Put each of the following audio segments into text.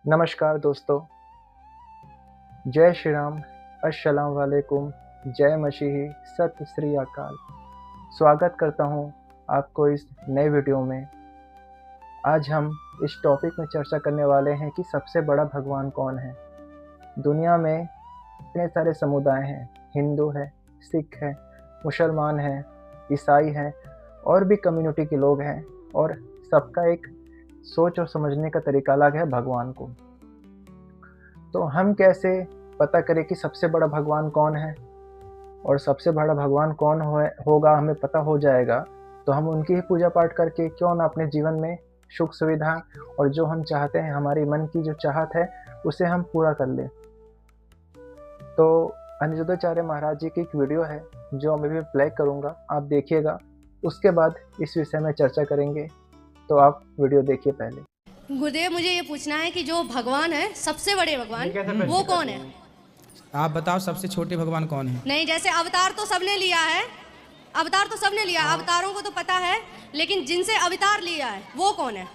नमस्कार दोस्तों, जय श्री राम, अस्सलाम वालेकुम, जय मसीही, सत श्री अकाल। स्वागत करता हूँ आपको इस नए वीडियो में। आज हम इस टॉपिक में चर्चा करने वाले हैं कि सबसे बड़ा भगवान कौन है। दुनिया में इतने सारे समुदाय हैं, हिंदू है, सिख है, मुसलमान है, ईसाई हैं और भी कम्युनिटी के लोग हैं और सबका एक सोच और समझने का तरीका अलग है भगवान को। तो हम कैसे पता करें कि सबसे बड़ा भगवान कौन है और सबसे बड़ा भगवान कौन होगा हमें पता हो जाएगा तो हम उनकी ही पूजा पाठ करके क्यों ना अपने जीवन में सुख सुविधा और जो हम चाहते हैं, हमारी मन की जो चाहत है उसे हम पूरा कर लें। तो अनिरुद्धाचार्य महाराज जी की एक वीडियो है जो मैं भी प्ले करूँगा, आप देखिएगा। उसके बाद इस विषय में चर्चा करेंगे, तो आप वीडियो देखिए पहले। गुरुदेव, मुझे ये पूछना है कि जो भगवान है, सबसे बड़े भगवान, वो कौन है? आप बताओ सबसे छोटे भगवान कौन है? नहीं, जैसे अवतार तो सबने लिया है, अवतार तो सबने लिया, अवतारों को तो पता है, लेकिन जिनसे अवतार लिया है वो कौन है?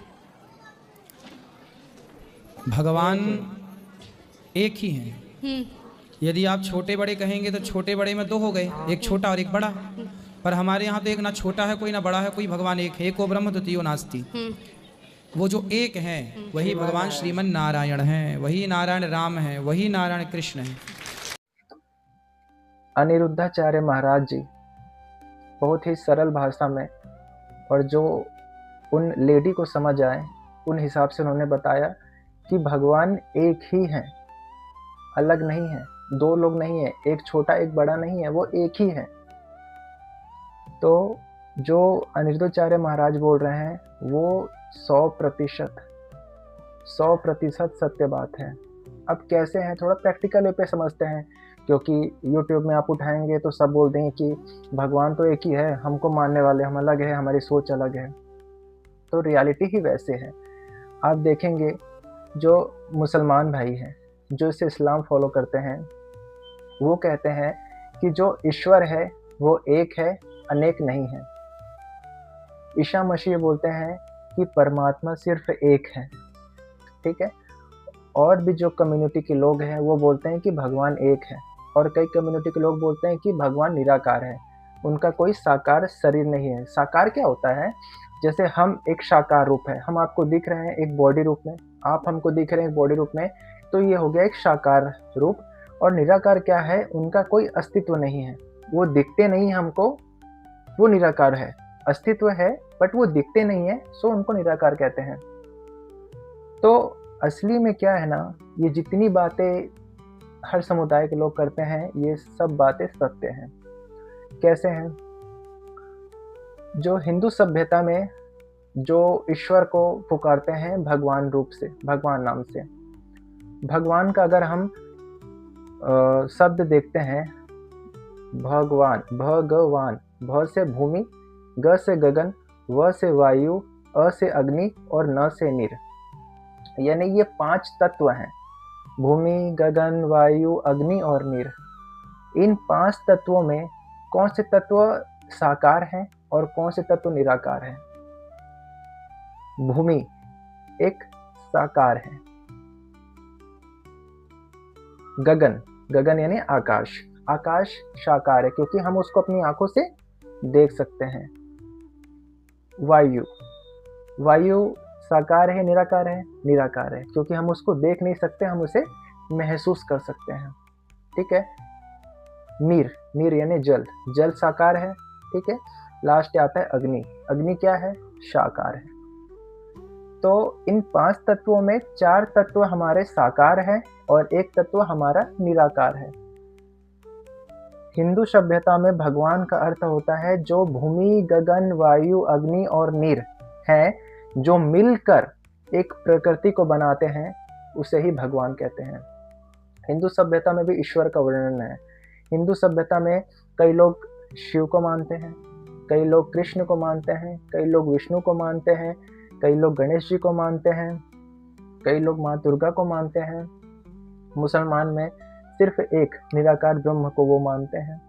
भगवान एक ही हैं। यदि आप छोटे बड़े कहेंगे तो छोटे बड़े में दो हो गए, एक छोटा और एक बड़ा। पर हमारे यहाँ तो एक ना छोटा है कोई ना बड़ा है कोई, भगवान एक है। एको ब्रह्म द्वितीयो नास्ति। वो जो एक है वही भगवान श्रीमन नारायण हैं, वही नारायण राम हैं, वही नारायण कृष्ण हैं। अनिरुद्धाचार्य महाराज जी बहुत ही सरल भाषा में और जो उन लेडी को समझ आए उन हिसाब से उन्होंने बताया कि भगवान एक ही हैं, अलग नहीं है, दो लोग नहीं है, एक छोटा एक बड़ा नहीं है, वो एक ही है। तो जो अनिरुद्धाचार्य महाराज बोल रहे हैं वो 100% सत्य बात है। अब कैसे हैं, थोड़ा प्रैक्टिकल वे पे समझते हैं, क्योंकि YouTube में आप उठाएंगे तो सब बोल देंगे कि भगवान तो एक ही है, हमको मानने वाले हम अलग है, हमारी सोच अलग है। तो रियलिटी ही वैसे है। आप देखेंगे जो मुसलमान भाई हैं, जो इसे इस्लाम फॉलो करते हैं, वो कहते हैं कि जो ईश्वर है वो एक है, अनेक नहीं है। ईसा मसीह बोलते हैं कि परमात्मा सिर्फ एक है, ठीक है। और भी जो कम्युनिटी के लोग हैं वो बोलते हैं कि भगवान एक है, और कई कम्युनिटी के लोग बोलते हैं कि भगवान निराकार है, उनका कोई साकार शरीर नहीं है। साकार क्या होता है? जैसे हम एक साकार रूप है, हम आपको दिख रहे हैं एक बॉडी रूप में, आप हमको दिख रहे हैं एक बॉडी रूप में, तो ये हो गया एक साकार रूप। और निराकार क्या है? उनका कोई अस्तित्व नहीं है, वो दिखते नहीं हमको, वो निराकार है। अस्तित्व है बट वो दिखते नहीं है, सो उनको निराकार कहते हैं। तो असली में क्या है ना, ये जितनी बातें हर समुदाय के लोग करते हैं ये सब बातें सत्य हैं। कैसे हैं? जो हिंदू सभ्यता में जो ईश्वर को पुकारते हैं भगवान रूप से, भगवान नाम से, भगवान का अगर हम शब्द देखते हैं, भगवान, भगवान, भ से भूमि, ग से गगन, व से वायु, अ से अग्नि और न से नीर, यानी ये 5 तत्व हैं, भूमि, गगन, वायु, अग्नि और नीर। इन 5 तत्वों में कौन से तत्व साकार हैं और कौन से तत्व निराकार हैं? भूमि एक साकार है, गगन, गगन यानी आकाश, आकाश साकार है क्योंकि हम उसको अपनी आंखों से देख सकते हैं। वायु, वायु साकार है निराकार है? निराकार है, क्योंकि हम उसको देख नहीं सकते, हम उसे महसूस कर सकते हैं, ठीक है। नीर, नीर यानी जल, जल साकार है, ठीक है। लास्ट आता है अग्नि, अग्नि क्या है? साकार है। तो इन 5 तत्वों में 4 तत्व हमारे साकार हैं और एक तत्व हमारा निराकार है। हिंदू सभ्यता में भगवान का अर्थ होता है जो भूमि, गगन, वायु, अग्नि और नीर हैं, जो मिलकर एक प्रकृति को बनाते हैं, उसे ही भगवान कहते हैं। हिंदू सभ्यता में भी ईश्वर का वर्णन है। हिंदू सभ्यता में कई लोग शिव को मानते हैं, कई लोग कृष्ण को मानते हैं, कई लोग विष्णु को मानते हैं, कई लोग गणेश जी को मानते हैं, कई लोग माँ दुर्गा को मानते हैं। मुसलमान में सिर्फ एक निराकार ब्रह्म को वो मानते हैं।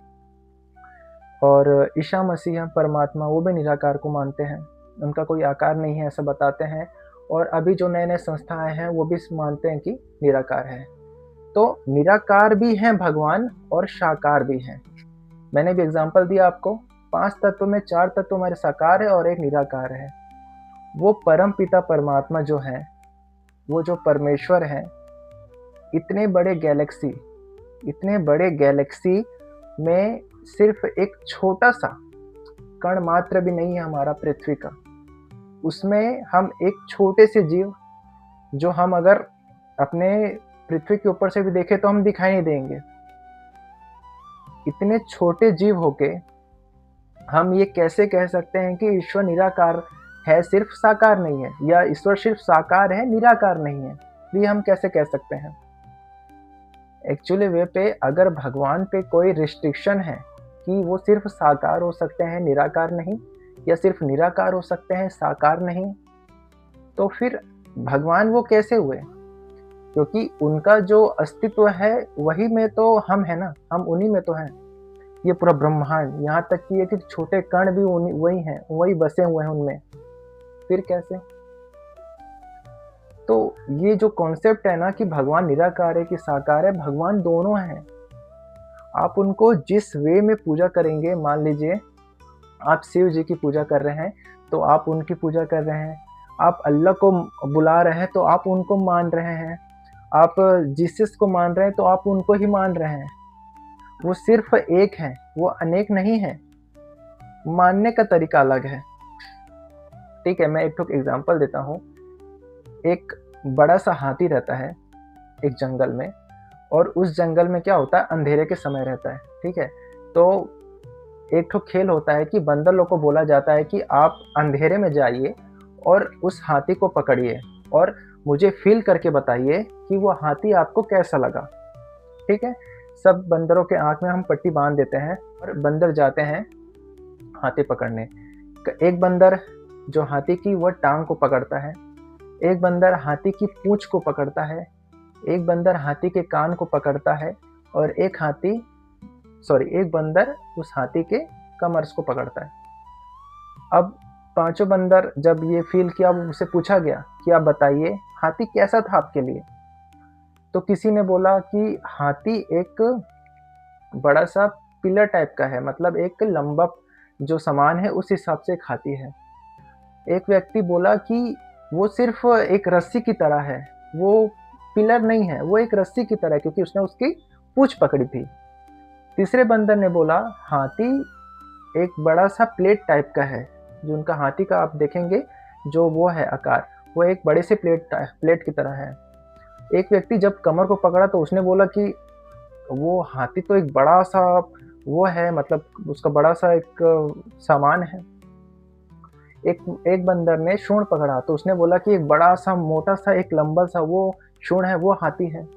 और ईसा मसीह परमात्मा वो भी निराकार को मानते हैं, उनका कोई आकार नहीं है ऐसा बताते हैं। और अभी जो नए नए संस्थाएं हैं वो भी मानते हैं कि निराकार है। तो निराकार भी हैं भगवान और साकार भी हैं। मैंने भी एग्जांपल दिया आपको, 5 तत्व में 4 तत्व हमारे साकार है और एक निराकार है। वो परम पिता परमात्मा जो है, वो जो परमेश्वर है, इतने बड़े गैलेक्सी में सिर्फ एक छोटा सा कण मात्र भी नहीं है हमारा पृथ्वी का। उसमें हम एक छोटे से जीव, जो हम अगर अपने पृथ्वी के ऊपर से भी देखें तो हम दिखाई नहीं देंगे। इतने छोटे जीव होके हम ये कैसे कह सकते हैं कि ईश्वर निराकार है, सिर्फ साकार नहीं है, या ईश्वर सिर्फ साकार है निराकार नहीं है? ये हम कैसे कह सकते हैं? एक्चुअली वे पे अगर भगवान पे कोई रिस्ट्रिक्शन है कि वो सिर्फ साकार हो सकते हैं निराकार नहीं, या सिर्फ निराकार हो सकते हैं साकार नहीं, तो फिर भगवान वो कैसे हुए? क्योंकि उनका जो अस्तित्व है वही में तो हम है ना, हम उन्हीं में तो हैं। ये पूरा ब्रह्मांड, यहाँ तक कि ये कि छोटे कण भी वही हैं, वही बसे हुए हैं उनमें, फिर कैसे? तो ये जो कॉन्सेप्ट है ना कि भगवान निराकार है कि साकार है, भगवान दोनों हैं। आप उनको जिस वे में पूजा करेंगे, मान लीजिए आप शिव जी की पूजा कर रहे हैं तो आप उनकी पूजा कर रहे हैं, आप अल्लाह को बुला रहे हैं तो आप उनको मान रहे हैं, आप जीसस को मान रहे हैं तो आप उनको ही मान रहे हैं। वो सिर्फ एक हैं, वो अनेक नहीं हैं। मानने का तरीका अलग है। ठीक है, मैं एक एग्जांपल देता हूँ। एक बड़ा सा हाथी रहता है एक जंगल में, और उस जंगल में क्या होता है, अंधेरे के समय रहता है। ठीक है, तो एक खेल होता है कि बंदर लोग को बोला जाता है कि आप अंधेरे में जाइए और उस हाथी को पकड़िए और मुझे फील करके बताइए कि वो हाथी आपको कैसा लगा। ठीक है, सब बंदरों के आंख में हम पट्टी बांध देते हैं और बंदर जाते हैं हाथी पकड़ने। एक बंदर जो हाथी की वो टांग को पकड़ता है, एक बंदर हाथी की पूंछ को पकड़ता है, एक बंदर हाथी के कान को पकड़ता है, और एक बंदर उस हाथी के कमर्स को पकड़ता है। अब पांचों बंदर जब ये फील किया, उनसे पूछा गया कि आप बताइए हाथी कैसा था आपके लिए। तो किसी ने बोला कि हाथी एक बड़ा सा पिलर टाइप का है, मतलब एक लंबा जो सामान है उस हिसाब से एक हाथी है। एक व्यक्ति बोला कि वो सिर्फ एक रस्सी की तरह है, वो पिलर नहीं है, वो एक रस्सी की तरह है क्योंकि उसने उसकी पूंछ पकड़ी थी। तीसरे बंदर ने बोला हाथी एक बड़ा सा प्लेट टाइप का है, जो उनका हाथी का आप देखेंगे जो वो है आकार, वो एक बड़े से प्लेट की तरह है। एक व्यक्ति जब कमर को पकड़ा तो उसने बोला कि वो हाथी तो एक बड़ा सा वो है, मतलब उसका बड़ा सा एक सामान है। एक बंदर ने सूंड पकड़ा तो उसने बोला कि एक बड़ा सा मोटा सा एक लंबा सा वो सूंड है, वो हाथी है।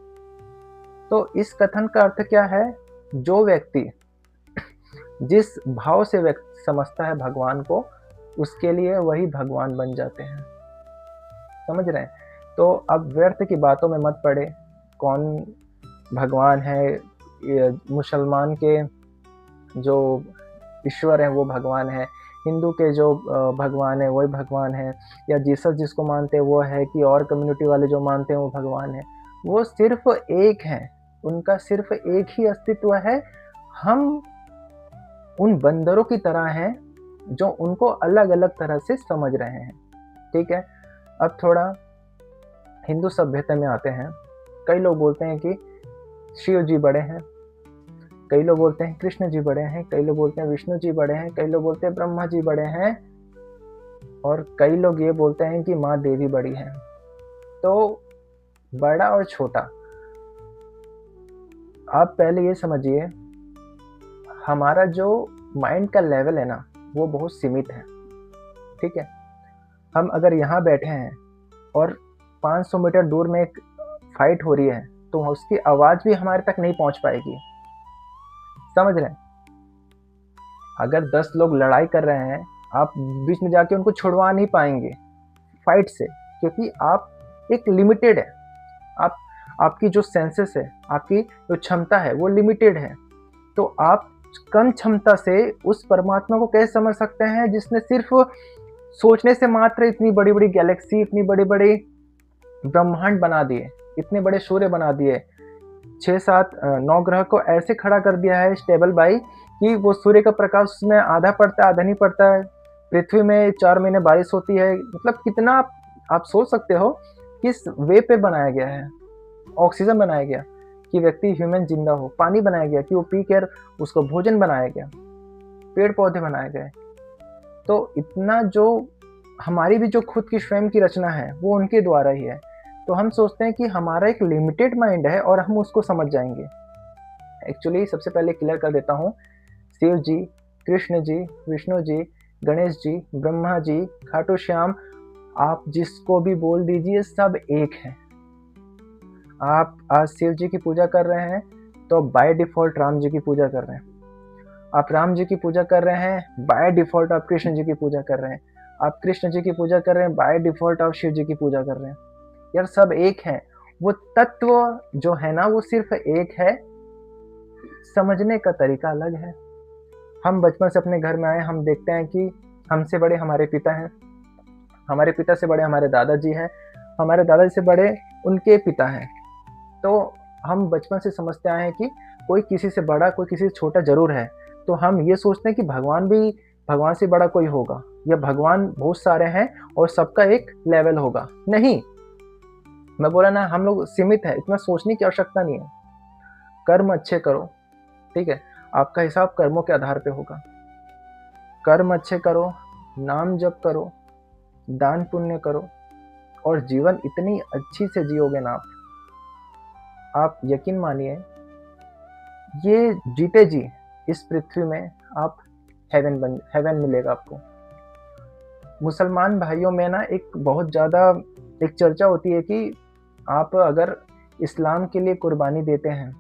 तो इस कथन का अर्थ क्या है? जो व्यक्ति जिस भाव से व्यक्ति समझता है भगवान को, उसके लिए वही भगवान बन जाते हैं। समझ रहे हैं? तो अब व्यर्थ की बातों में मत पड़े। कौन भगवान है? मुसलमान के जो ईश्वर हैं वो भगवान है, हिंदू के जो भगवान है वही भगवान है, या जीसस जिसको मानते हैं वो है, कि और कम्युनिटी वाले जो मानते हैं वो भगवान है। वो सिर्फ एक हैं, उनका सिर्फ एक ही अस्तित्व है। हम उन बंदरों की तरह हैं जो उनको अलग अलग तरह से समझ रहे हैं। ठीक है, अब थोड़ा हिंदू सभ्यता में आते हैं। कई लोग बोलते हैं कि शिव जी बड़े हैं, कई लोग बोलते हैं कृष्ण जी बड़े हैं, कई लोग बोलते हैं विष्णु जी बड़े हैं, कई लोग बोलते हैं ब्रह्मा जी बड़े हैं, और कई लोग ये बोलते हैं कि माँ देवी बड़ी है। तो बड़ा और छोटा, आप पहले ये समझिए, हमारा जो माइंड का लेवल है ना वो बहुत सीमित है। ठीक है, हम अगर यहाँ बैठे हैं और 500 मीटर दूर में एक फाइट हो रही है तो उसकी आवाज़ भी हमारे तक नहीं पहुँच पाएगी। समझ रहे हैं? अगर 10 लोग लड़ाई कर रहे हैं, आप बीच में जाके उनको छुड़वा नहीं पाएंगे फाइट से, क्योंकि आप एक लिमिटेड है। आपकी जो सेंसेस है, आपकी जो क्षमता है वो लिमिटेड है। तो आप कम क्षमता से उस परमात्मा को कैसे समझ सकते हैं जिसने सिर्फ सोचने से मात्र इतनी बड़ी बड़ी गैलेक्सी, इतनी बड़ी बड़ी ब्रह्मांड बना दिए, इतने बड़े सूर्य बना दिए, 6-7-9 ग्रह को ऐसे खड़ा कर दिया है स्टेबल बाई कि वो सूर्य का प्रकाश उसमें आधा पड़ता है, आधा नहीं पड़ता है। पृथ्वी में 4 महीने बारिश होती है। मतलब कितना आप सोच सकते हो किस वे पे बनाया गया है। ऑक्सीजन बनाया गया कि व्यक्ति ह्यूमन जिंदा हो, पानी बनाया गया कि वो पी कर उसको भोजन बनाया गया, पेड़ पौधे बनाए गए। तो इतना जो हमारी भी जो खुद की स्वयं की रचना है वो उनके द्वारा ही है। तो हम सोचते हैं कि हमारा एक लिमिटेड माइंड है और हम उसको समझ जाएंगे। एक्चुअली सबसे पहले क्लियर कर देता हूँ, शिव जी, कृष्ण जी, विष्णु जी, गणेश जी, ब्रह्मा जी, खाटू श्याम, आप जिसको भी बोल दीजिए, सब एक हैं। आप आज शिव जी की पूजा कर रहे हैं तो बाय डिफ़ॉल्ट राम जी की पूजा कर रहे हैं। आप राम जी की पूजा कर रहे हैं, बाय डिफ़ॉल्ट आप कृष्ण जी की पूजा कर रहे हैं। आप कृष्ण जी की पूजा कर रहे हैं, बाय डिफ़ॉल्ट आप शिव जी की पूजा कर रहे हैं। यार सब एक हैं। वो तत्व जो है ना वो सिर्फ एक है, समझने का तरीका अलग है। हम बचपन से अपने घर में आए, हम देखते हैं कि हमसे बड़े हमारे पिता हैं, हमारे पिता से बड़े हमारे दादाजी हैं, हमारे दादाजी से बड़े उनके पिता हैं। तो हम बचपन से समझते आए हैं कि कोई किसी से बड़ा, कोई किसी से छोटा जरूर है। तो हम ये सोचते हैं कि भगवान भी भगवान से बड़ा कोई होगा, या भगवान बहुत सारे हैं और सबका एक लेवल होगा। नहीं, मैं बोला ना, हम लोग सीमित है, इतना सोचने की आवश्यकता नहीं है। कर्म अच्छे करो, ठीक है, आपका हिसाब कर्मों के आधार पे होगा। कर्म अच्छे करो, नाम जप करो, दान पुण्य करो, और जीवन इतनी अच्छी से जियोगे ना आप यकीन मानिए, ये जीते जी इस पृथ्वी में आप हेवन मिलेगा आपको। मुसलमान भाइयों में ना एक बहुत ज़्यादा एक चर्चा होती है कि आप अगर इस्लाम के लिए कुर्बानी देते हैं,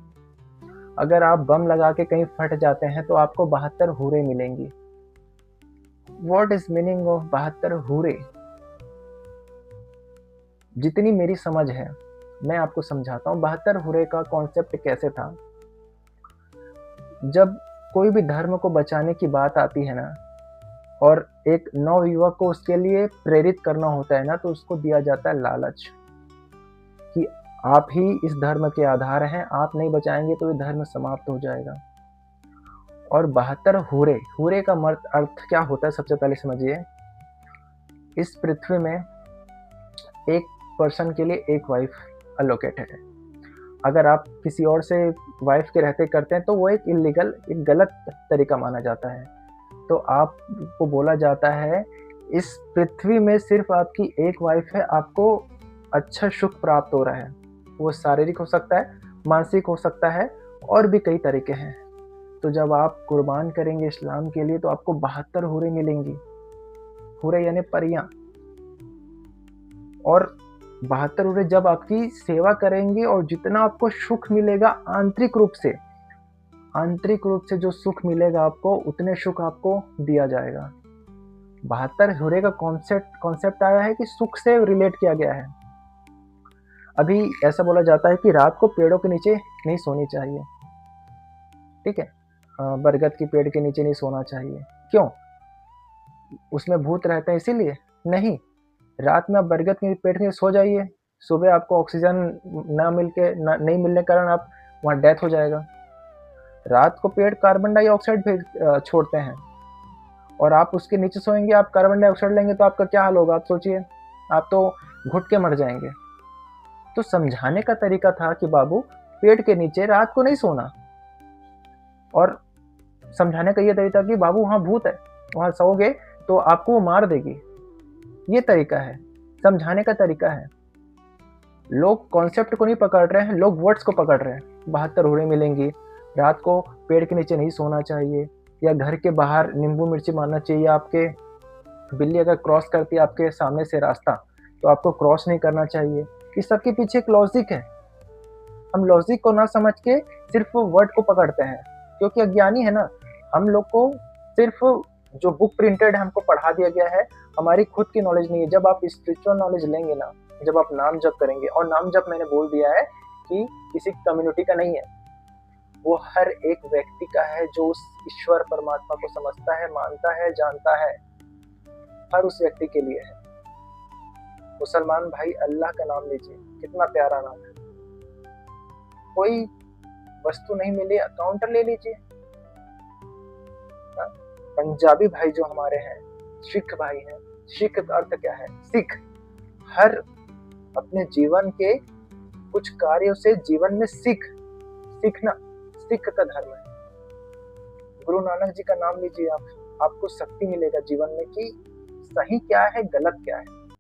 अगर आप बम लगा के कहीं फट जाते हैं तो आपको 72 हूरें मिलेंगी। What is meaning of 72 हूरें? जितनी मेरी समझ है मैं आपको समझाता हूँ। 72 हूरें का कॉन्सेप्ट कैसे था। जब कोई भी धर्म को बचाने की बात आती है ना, और एक नवयुवक को उसके लिए प्रेरित करना होता है ना, तो उसको दिया जाता है लालच कि आप ही इस धर्म के आधार हैं, आप नहीं बचाएंगे तो ये धर्म समाप्त हो जाएगा। और 72 हूरे, हूरे का अर्थ क्या होता है सबसे पहले समझिए। इस पृथ्वी में एक पर्सन के लिए एक वाइफ अलोकेटेड है। अगर आप किसी और से वाइफ के रहते करते हैं तो वो एक इलीगल, एक गलत तरीका माना जाता है। तो आपको बोला जाता है इस पृथ्वी में सिर्फ आपकी एक वाइफ है, आपको अच्छा सुख प्राप्त हो रहा है। वो शारीरिक हो सकता है, मानसिक हो सकता है, और भी कई तरीके हैं। तो जब आप कुर्बान करेंगे इस्लाम के लिए तो आपको 72 हूरें मिलेंगी। हूरें यानी परियां। और 72 हूरें जब आपकी सेवा करेंगे और जितना आपको सुख मिलेगा आंतरिक रूप से जो सुख मिलेगा आपको, उतने सुख आपको दिया जाएगा। 72 हूरें का कॉन्सेप्ट आया है कि सुख से रिलेट किया गया है। अभी ऐसा बोला जाता है कि रात को पेड़ों के नीचे नहीं सोनी चाहिए, ठीक है, बरगद के पेड़ के नीचे नहीं सोना चाहिए। क्यों? उसमें भूत रहते हैं इसीलिए? नहीं, रात में आप बरगद के पेड़ के नीचे सो जाइए, सुबह आपको ऑक्सीजन नहीं मिलने के कारण आप वहाँ डेथ हो जाएगा। रात को पेड़ कार्बन डाइऑक्साइड छोड़ते हैं और आप उसके नीचे सोएंगे, आप कार्बन डाइऑक्साइड लेंगे तो आपका क्या हाल होगा आप सोचिए, आप तो घुट के मर जाएंगे। तो समझाने का तरीका था कि बाबू पेड़ के नीचे रात को नहीं सोना, और समझाने का ये तरीका कि बाबू वहाँ भूत है, वहाँ सोओगे तो आपको वो मार देगी। ये तरीका है, समझाने का तरीका है। लोग कॉन्सेप्ट को नहीं पकड़ रहे हैं, लोग वर्ड्स को पकड़ रहे हैं। 72 हूरें मिलेंगी, रात को पेड़ के नीचे नहीं सोना चाहिए, या घर के बाहर नींबू मिर्ची मारना चाहिए। आपके बिल्ली अगर क्रॉस करती है आपके सामने से रास्ता तो आपको क्रॉस नहीं करना चाहिए। इस सब के पीछे एक लॉजिक है। हम लॉजिक को ना समझ के सिर्फ वर्ड को पकड़ते हैं, क्योंकि अज्ञानी है ना। हम लोग को सिर्फ जो बुक प्रिंटेड है हमको पढ़ा दिया गया है, हमारी खुद की नॉलेज नहीं है। जब आप स्पिरिचुअल नॉलेज लेंगे ना, जब आप नाम जप करेंगे, और नाम जप मैंने बोल दिया है कि किसी कम्युनिटी का नहीं है, वो हर एक व्यक्ति का है जो उस ईश्वर परमात्मा को समझता है, मानता है, जानता है। हर उस व्यक्ति के लिए है। मुसलमान भाई अल्लाह का नाम लीजिए, कितना प्यारा नाम है। कोई वस्तु नहीं मिली, काउंटर ले लीजिए। पंजाबी भाई जो हमारे हैं, सिख भाई हैं, सिख का अर्थ क्या है? सिख। हर अपने जीवन के कुछ कार्यों से जीवन में सीखना सिख का धर्म है। गुरु नानक जी का नाम लीजिए आप, आपको शक्ति मिलेगा जीवन में कि सही क्या है, गलत क्या है।